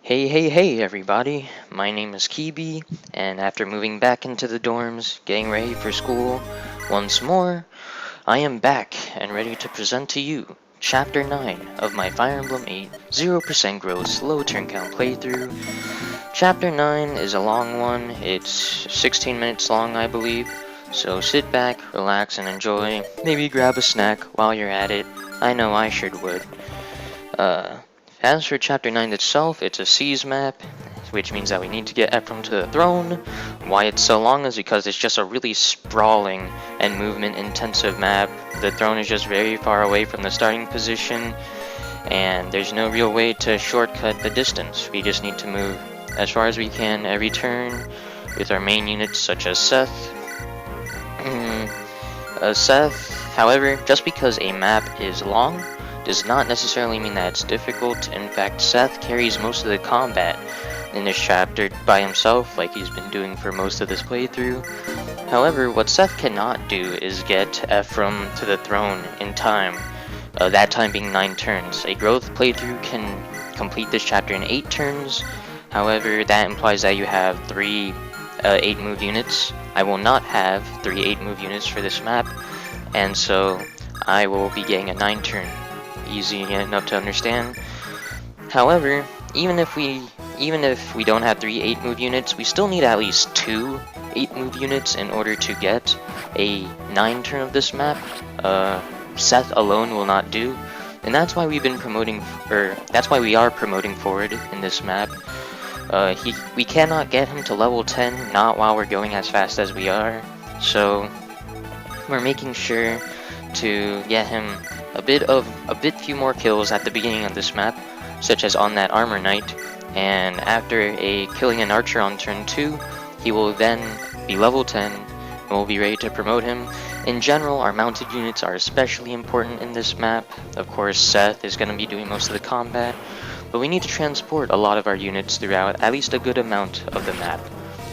Hey everybody, my name is Kibi, and after moving back into the dorms, getting ready for school once more, I am back and ready to present to you Chapter 9 of my Fire Emblem 8 0% growth low turn count playthrough. Chapter 9 is a long one, it's 16 minutes long I believe, so sit back, relax and enjoy, maybe grab a snack while you're at it. I know I sure would. As for Chapter 9 itself, it's a siege map, which means that we need to get Ephraim to the throne. Why it's so long is because it's just a really sprawling and movement-intensive map. The throne is just very far away from the starting position, and there's no real way to shortcut the distance. We just need to move as far as we can every turn with our main units such as Seth. However, just because a map is long, does not necessarily mean that it's difficult. In fact, Seth carries most of the combat in this chapter by himself, like he's been doing for most of this playthrough. However, what Seth cannot do is get Ephraim to the throne in time, that time being 9 turns. A growth playthrough can complete this chapter in 8 turns, however, that implies that you have 3 8-move units. I will not have 3 8-move units for this map, and so I will be getting a 9-turn. Easy enough to understand. However, even if we don't have 3 8-move units, we still need at least 2 8-move units in order to get a 9-turn of this map. Seth alone will not do, and that's why we are promoting Forde in this map. We cannot get him to level 10, not while we're going as fast as we are, so we're making sure to get him a bit few more kills at the beginning of this map, such as on that armor knight, and after killing an archer on turn 2, he will then be level 10 and we'll be ready to promote him. In general, our mounted units are especially important in this map. Of course, Seth is going to be doing most of the combat, but we need to transport a lot of our units throughout at least a good amount of the map.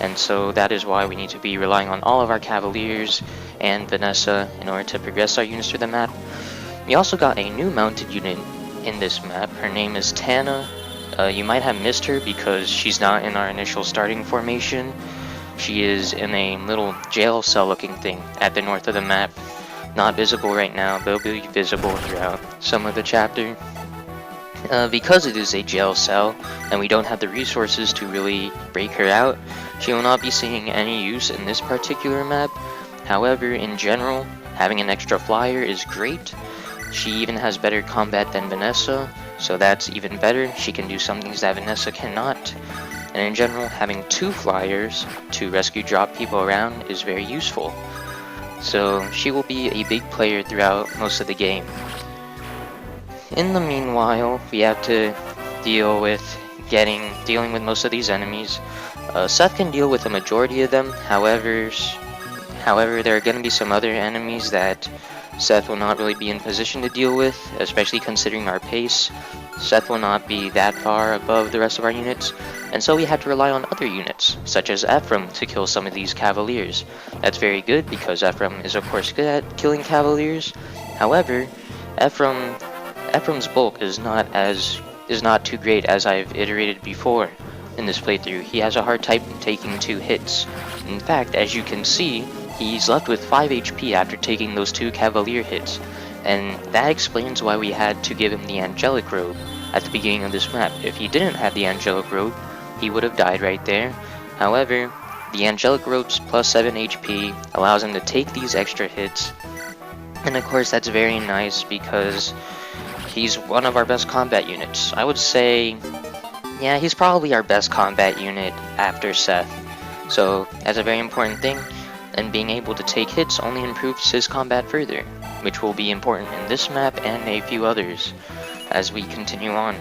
And so that is why we need to be relying on all of our cavaliers and Vanessa in order to progress our units through the map. We also got a new mounted unit in this map. Her name is Tana. You might have missed her because she's not in our initial starting formation. She is in a little jail cell looking thing at the north of the map. Not visible right now, but will be visible throughout some of the chapter. Because it is a jail cell and we don't have the resources to really break her out, she will not be seeing any use in this particular map. However, in general, having an extra flyer is great. She even has better combat than Vanessa, so that's even better. She can do some things that Vanessa cannot. And in general, having 2 flyers to rescue drop people around is very useful. So she will be a big player throughout most of the game. In the meanwhile, we have to dealing with most of these enemies. Seth can deal with a majority of them, however, there are going to be some other enemies that Seth will not really be in position to deal with, especially considering our pace. Seth will not be that far above the rest of our units, and so we have to rely on other units, such as Ephraim, to kill some of these cavaliers. That's very good because Ephraim is of course good at killing cavaliers. However, Ephraim's bulk is not too great, as I've iterated before in this playthrough. He has a hard time taking 2 hits. In fact, as you can see, he's left with 5 HP after taking those 2 cavalier hits, and that explains why we had to give him the Angelic Robe at the beginning of this map. If he didn't have the Angelic Robe, he would have died right there. However, the Angelic Robe's plus 7 HP allows him to take these extra hits, and of course that's very nice because he's one of our best combat units. I would say, yeah, he's probably our best combat unit after Seth. So that's a very important thing, and being able to take hits only improves his combat further, which will be important in this map and a few others as we continue on.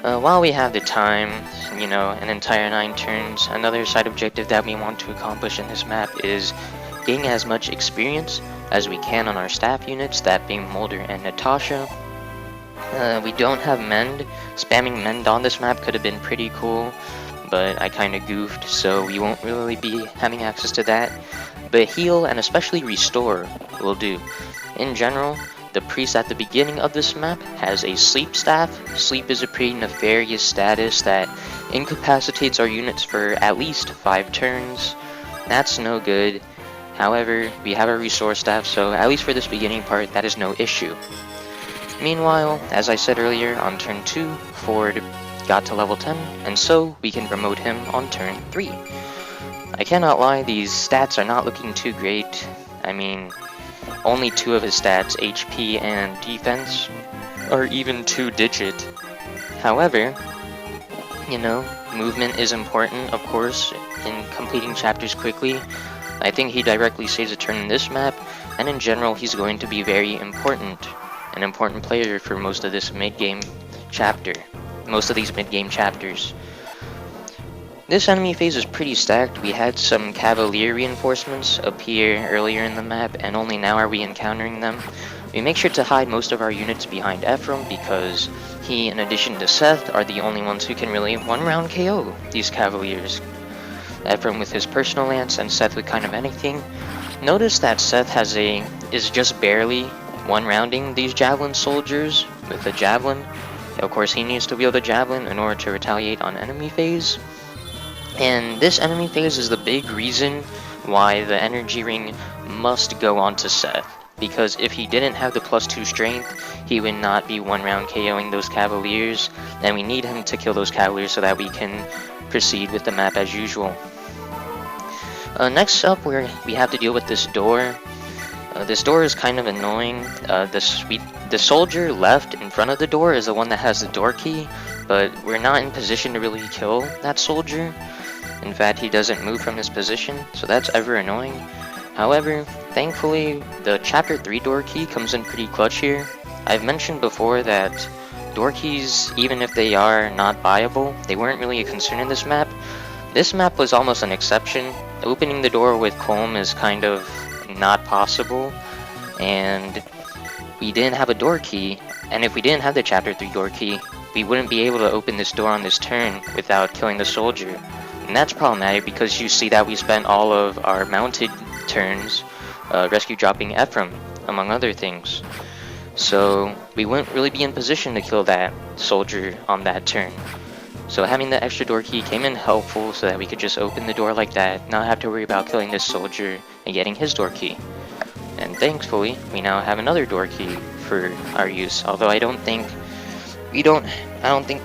While we have the time, an entire 9 turns, another side objective that we want to accomplish in this map is getting as much experience as we can on our staff units, that being Moulder and Natasha. We don't have Mend. Spamming Mend on this map could have been pretty cool, but I kinda goofed, so we won't really be having access to that. But Heal and especially Restore will do. In general, the priest at the beginning of this map has a sleep staff. Sleep is a pretty nefarious status that incapacitates our units for at least 5 turns. That's no good. However, we have a resource staff, so at least for this beginning part, that is no issue. Meanwhile, as I said earlier, on turn 2, Forde got to level 10, and so we can promote him on turn 3. I cannot lie, these stats are not looking too great. I mean, only 2 of his stats, HP and defense, are even 2-digit. However, you know, movement is important, of course, in completing chapters quickly. I think he directly saves a turn in this map, and in general he's going to be very important. An important player for most of this mid-game chapter. Most of these mid-game chapters. This enemy phase is pretty stacked. We had some cavalier reinforcements appear earlier in the map, and only now are we encountering them. We make sure to hide most of our units behind Ephraim because he, in addition to Seth, are the only ones who can really one-round KO these cavaliers. Ephraim with his personal lance and Seth with kind of anything. Notice that Seth is just barely one-rounding these javelin soldiers with a javelin. Of course, he needs to wield a javelin in order to retaliate on enemy phase. And this enemy phase is the big reason why the energy ring must go on to Seth. Because if he didn't have the +2 strength, he would not be one-round KOing those cavaliers. And we need him to kill those cavaliers so that we can proceed with the map as usual. Next up, we have to deal with this door. This door is kind of annoying. The soldier left in front of the door is the one that has the door key, but we're not in position to really kill that soldier. In fact, he doesn't move from his position, so that's ever annoying. However, thankfully, the Chapter 3 door key comes in pretty clutch here. I've mentioned before that door keys, even if they are not viable, they weren't really a concern in this map. This map was almost an exception. Opening the door with Colm is kind of not possible, and we didn't have a door key, and if we didn't have the Chapter 3 door key, we wouldn't be able to open this door on this turn without killing the soldier. And that's problematic because you see that we spent all of our mounted turns rescue dropping Ephraim, among other things. So we wouldn't really be in position to kill that soldier on that turn. So having the extra door key came in helpful so that we could just open the door like that, not have to worry about killing this soldier and getting his door key. And thankfully, we now have another door key for our use, although I don't think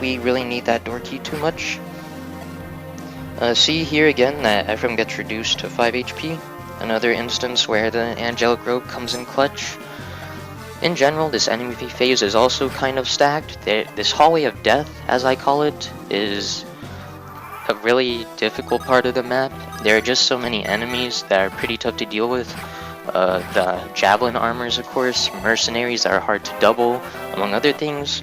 we really need that door key too much. See here again that Ephraim gets reduced to 5 HP, another instance where the Angelic Robe comes in clutch. In general, this enemy phase is also kind of stacked. This hallway of death, as I call it, is a really difficult part of the map. There are just so many enemies that are pretty tough to deal with. The javelin armors, of course, mercenaries that are hard to double, among other things.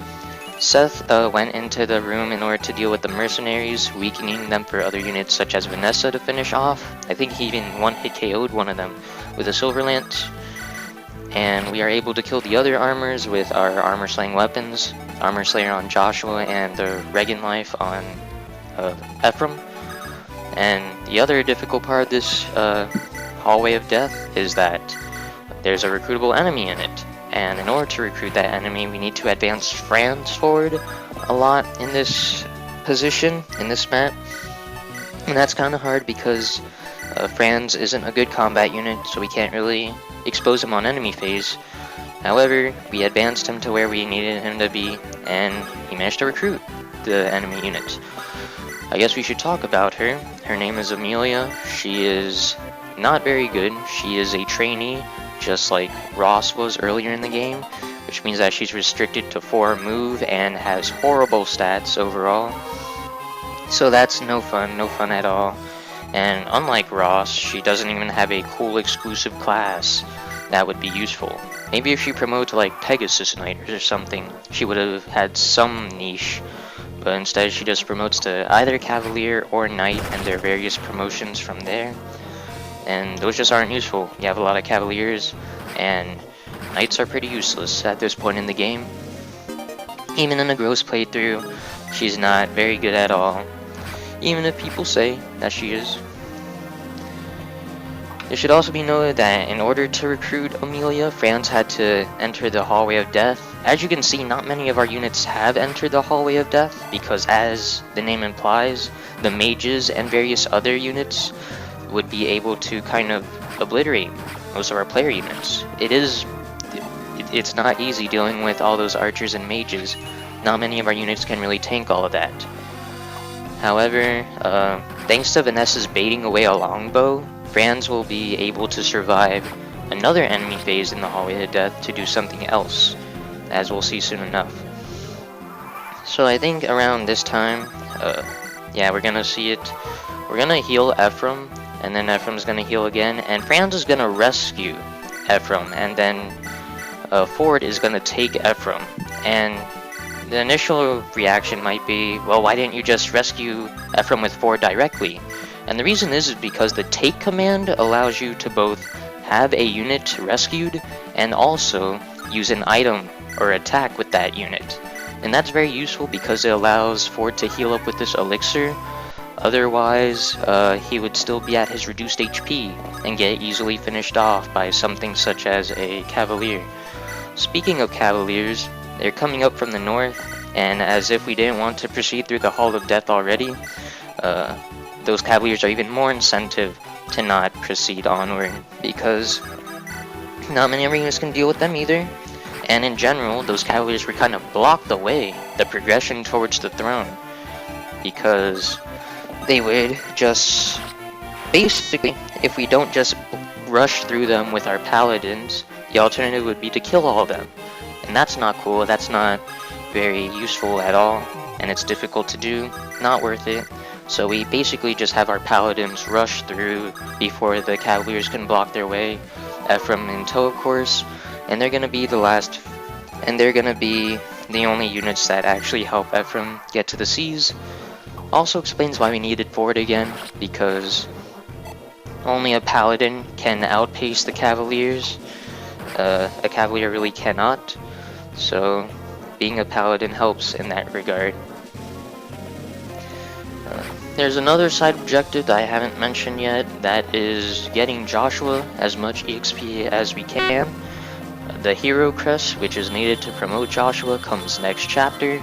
Seth went into the room in order to deal with the mercenaries, weakening them for other units such as Vanessa to finish off. I think he even one-hit KO'd one of them with a silver lance. And we are able to kill the other armors with our armor slaying weapons, Armor Slayer on Joshua and the Regan Life on Ephraim. And the other difficult part of this hallway of death is that there's a recruitable enemy in it. And in order to recruit that enemy, we need to advance Franz forward a lot in this position, in this map. And that's kind of hard because Franz isn't a good combat unit, so we can't really expose him on enemy phase. However, we advanced him to where we needed him to be, and he managed to recruit the enemy unit. I guess we should talk about her. Her name is Amelia. She is not very good. She is a trainee, just like Ross was earlier in the game, which means that she's restricted to 4 move and has horrible stats overall. So that's no fun at all. And unlike Ross, she doesn't even have a cool exclusive class that would be useful. Maybe if she promoted to like Pegasus Knight or something, she would have had some niche. But instead she just promotes to either Cavalier or Knight and their various promotions from there. And those just aren't useful. You have a lot of Cavaliers, and Knights are pretty useless at this point in the game. Even in a Growths playthrough, she's not very good at all. Even if people say that she is. It should also be noted that in order to recruit Amelia, Franz had to enter the Hallway of Death. As you can see, not many of our units have entered the Hallway of Death, because as the name implies, the mages and various other units would be able to kind of obliterate most of our player units. It's not easy dealing with all those archers and mages. Not many of our units can really tank all of that. However, thanks to Vanessa's baiting away a longbow, Franz will be able to survive another enemy phase in the Hallway of Death to do something else, as we'll see soon enough. So I think around this time, yeah, we're gonna see it. We're gonna heal Ephraim, and then Ephraim's gonna heal again, and Franz is gonna rescue Ephraim, and then Forde is gonna take Ephraim. And the initial reaction might be, well, why didn't you just rescue Ephraim with Forde directly? And the reason is because the take command allows you to both have a unit rescued and also use an item or attack with that unit. And that's very useful because it allows Forde to heal up with this elixir. Otherwise, he would still be at his reduced HP and get easily finished off by something such as a cavalier. Speaking of cavaliers, they're coming up from the north, and as if we didn't want to proceed through the Hall of Death already, those cavaliers are even more incentive to not proceed onward, because not many arenas can deal with them either, and in general, those cavaliers were kind of blocked the way, the progression towards the throne, because they would just, basically, if we don't just rush through them with our paladins, the alternative would be to kill all of them. And that's not cool, that's not very useful at all, and it's difficult to do, not worth it. So we basically just have our paladins rush through before the cavaliers can block their way. Ephraim in tow, of course, and they're gonna be the only units that actually help Ephraim get to the seas. Also explains why we needed Forde again, because only a paladin can outpace the cavaliers. A cavalier really cannot, so being a paladin helps in that regard. There's another side objective that I haven't mentioned yet, that is getting Joshua as much EXP as we can. The hero crest, which is needed to promote Joshua, comes next chapter,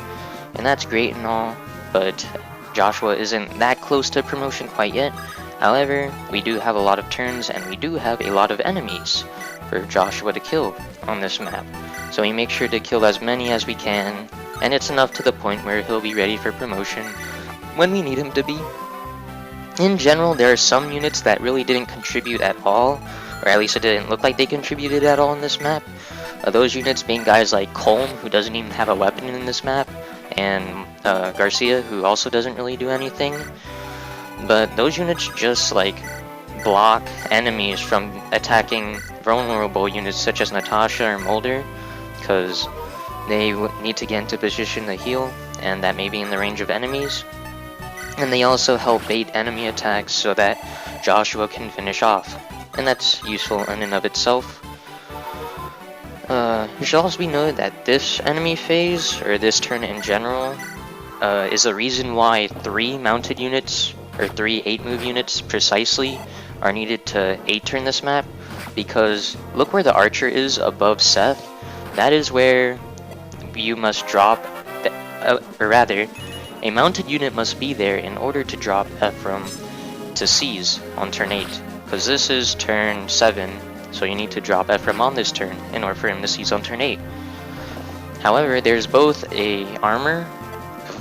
and that's great and all, but Joshua isn't that close to promotion quite yet. However, we do have a lot of turns, and we do have a lot of enemies for Joshua to kill on this map. So we make sure to kill as many as we can, and it's enough to the point where he'll be ready for promotion when we need him to be. In general, there are some units that really didn't contribute at all, or at least it didn't look like they contributed at all in this map. Those units being guys like Colm, who doesn't even have a weapon in this map, and Garcia, who also doesn't really do anything. But those units just like block enemies from attacking vulnerable units such as Natasha or Moulder, because they need to get into position to heal, and that may be in the range of enemies. And they also help bait enemy attacks so that Joshua can finish off, and that's useful in and of itself. It should also be noted that this enemy phase, or this turn in general, is the reason why 3 mounted units, or 3 8-move units precisely, are needed to 8-turn this map, because look where the archer is above Seth. That is where you must drop, or rather, a mounted unit must be there in order to drop Ephraim to seize on turn 8, because this is turn 7, so you need to drop Ephraim on this turn in order for him to seize on turn 8. However, there's both a armor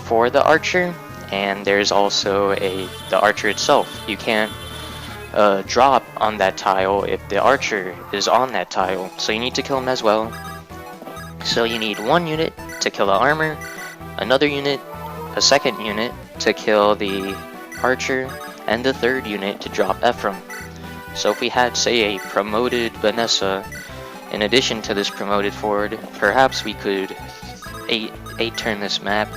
for the archer, and there's also the archer itself. You can't drop on that tile if the archer is on that tile, so you need to kill him as well. So you need 1 unit to kill the armor, another unit, a second unit to kill the archer, and the 3rd unit to drop Ephraim. So if we had, say, a promoted Vanessa in addition to this promoted Forde, perhaps we could 8-turn this map,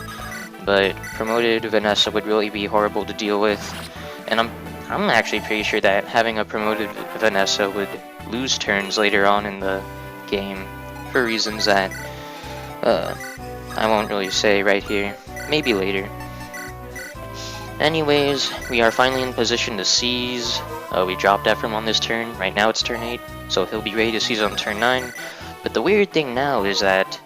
but promoted Vanessa would really be horrible to deal with, and I'm actually pretty sure that having a promoted Vanessa would lose turns later on in the game, for reasons that I won't really say right here, maybe later. Anyways, we are finally in position to seize. We dropped Ephraim on this turn. Right now it's turn 8, so he'll be ready to seize on turn 9. But the weird thing now is that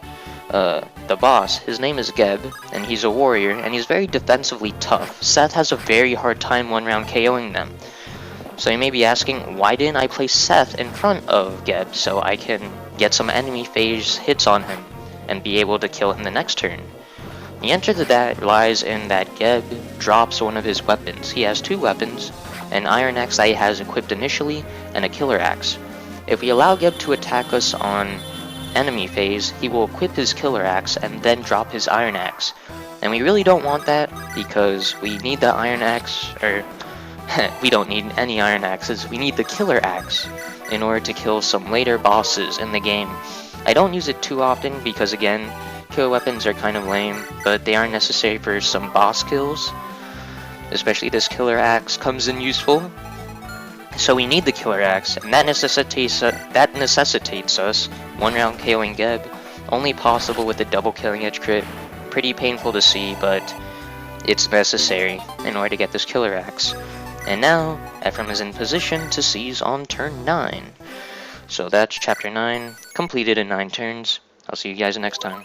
the boss, his name is Geb, and he's a warrior, and he's very defensively tough. Seth has a very hard time one round KOing them. So you may be asking, why didn't I place Seth in front of Geb so I can get some enemy phase hits on him and be able to kill him the next turn? The answer to that lies in that Geb drops one of his weapons. He has 2 weapons, an iron axe that he has equipped initially, and a killer axe. If we allow Geb to attack us on enemy phase, he will equip his killer axe and then drop his iron axe. And we really don't want that because we need the iron axe, or we don't need any iron axes, we need the killer axe in order to kill some later bosses in the game. I don't use it too often because again, kill weapons are kind of lame, but they are necessary for some boss kills. Especially this killer axe comes in useful. So we need the killer axe, and that necessitates us one round KOing Geb, only possible with a double killing edge crit. Pretty painful to see, but it's necessary in order to get this killer axe. And now, Ephraim is in position to seize on turn 9. So that's chapter 9, completed in 9 turns. I'll see you guys next time.